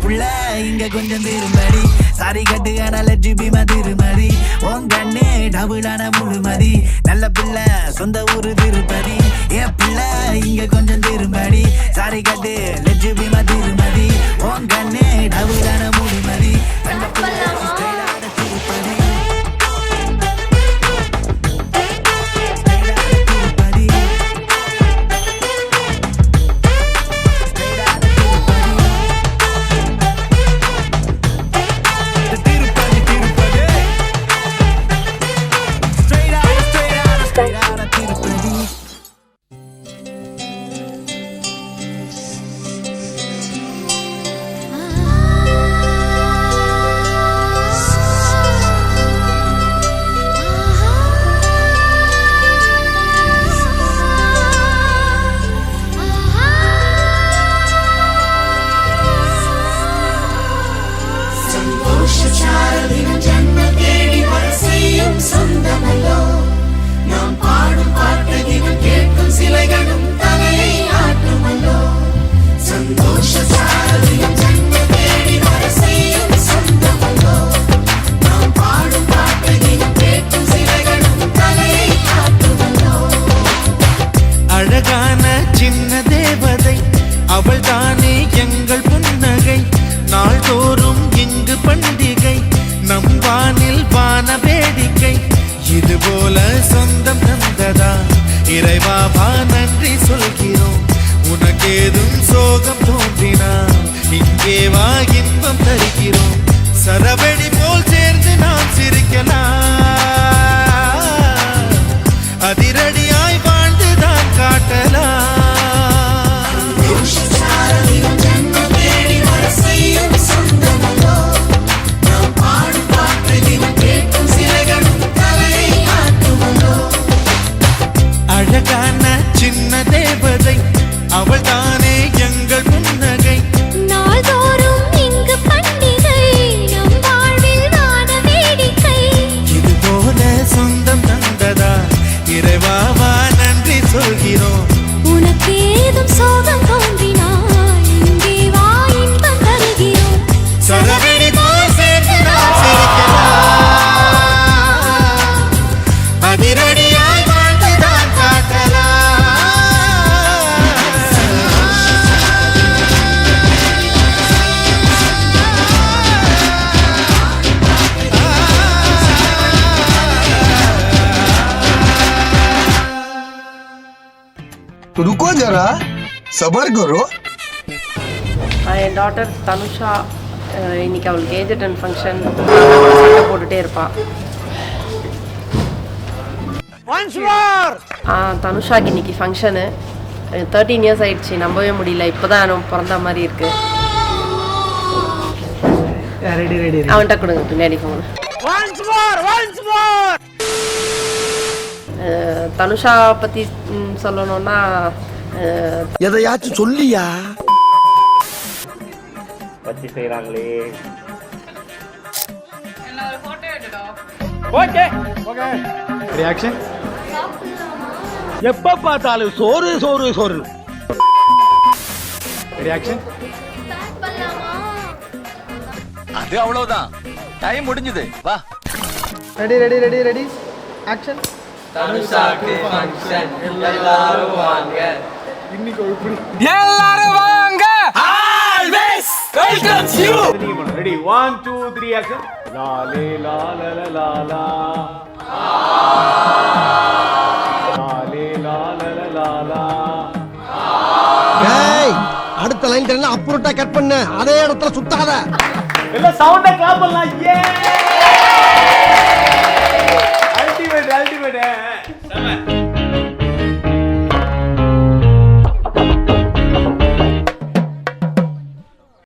புள்ள இங்க கொஞ்சம் திருமடி சாரி கட்டுக்கான லட்சுமிமா திருமதி உன் கண்ணே டபுளான முழுமதி நல்ல பிள்ளை சொந்த ஊரு திருப்பதி என் புள்ள இங்க கொஞ்சம் திருமடி சாரி கட்டு லட்சுமிமா திருமதி உன் கண்ணே டபுளான முழுமதி நல்ல பிள்ளை திருப்பதி இறைவாபா நன்றி சொல்கிறோம் உனக்கேதும் சோகம் தோன்றினா இங்கே வா இன்பம் தருகிறோம் சரவெடி போல் சேர்ந்து நாம் சிரிக்கலாம் அதிரடியாய் வாழ்ந்துதான் காட்டலாம் அழகான சின்ன தேவதை அவள் தானே எங்கள் புன்னகை நாள்தோறும் இங்கு பண்டிகை நம் வாழ்வில் வான வேடிக்கை இது போல சொந்தம் தந்ததா இறைவாவா நன்றி சொல்கிறோம் உனக்கேதும் சோகம் தோன்றினால் இங்கே வா இன்பம் தருகிறோம் சரவெடி போல் சேர்ந்து நாம் சிரிக்கலாம் அதிரடியாய் வாழ்ந்துதான் காட்டலாம் रुको जरा सबर करो என் டாட்டர் தனுஷா இன்னைக்கு அவளுக்கு ஏஜ் அட்டன் ஃபங்க்ஷன் சண்டை போட்டுகிட்டே இருப்பாள். தனுஷாக்கு இன்னைக்கு ஃபங்க்ஷனு 13 இயர்ஸ் ஆயிடுச்சு, நம்பவே முடியல. இப்போ தான் அவன் பிறந்த மாதிரி இருக்கு. அவன்கிட்ட கொடுங்க பின்னாடி ஃபோன். தனுஷா பற்றி சொல்லணும்னா எதையாச்சும் சொல்லியா வச்சு செய்கிறாங்களே. ரியாக்ஷன் எப்ப பார்த்தாலும் சோறு சோறு சோறு. ரியாக்ஷன் அது அவ்வளவுதான், டைம் முடிஞ்சது, வா. Ready ready ready ready action. தனுஷாக்கு ஃபங்க்ஷன் எல்லாரும் வாங்க, இன்னைக்கு எப்படி எல்லாரும் வாங்க, always welcomes you. Ready 1 2 3 action. லாலே லால லாலா லாலே லால லாலா. ஏய் அடுத்த லைன் தெரியல அப்புறட்டா கட் பண்ணு, அதே இடத்துல சுத்தாத. எல்லாம் சவுண்ட கிளாப் பண்ணலாம். ஏ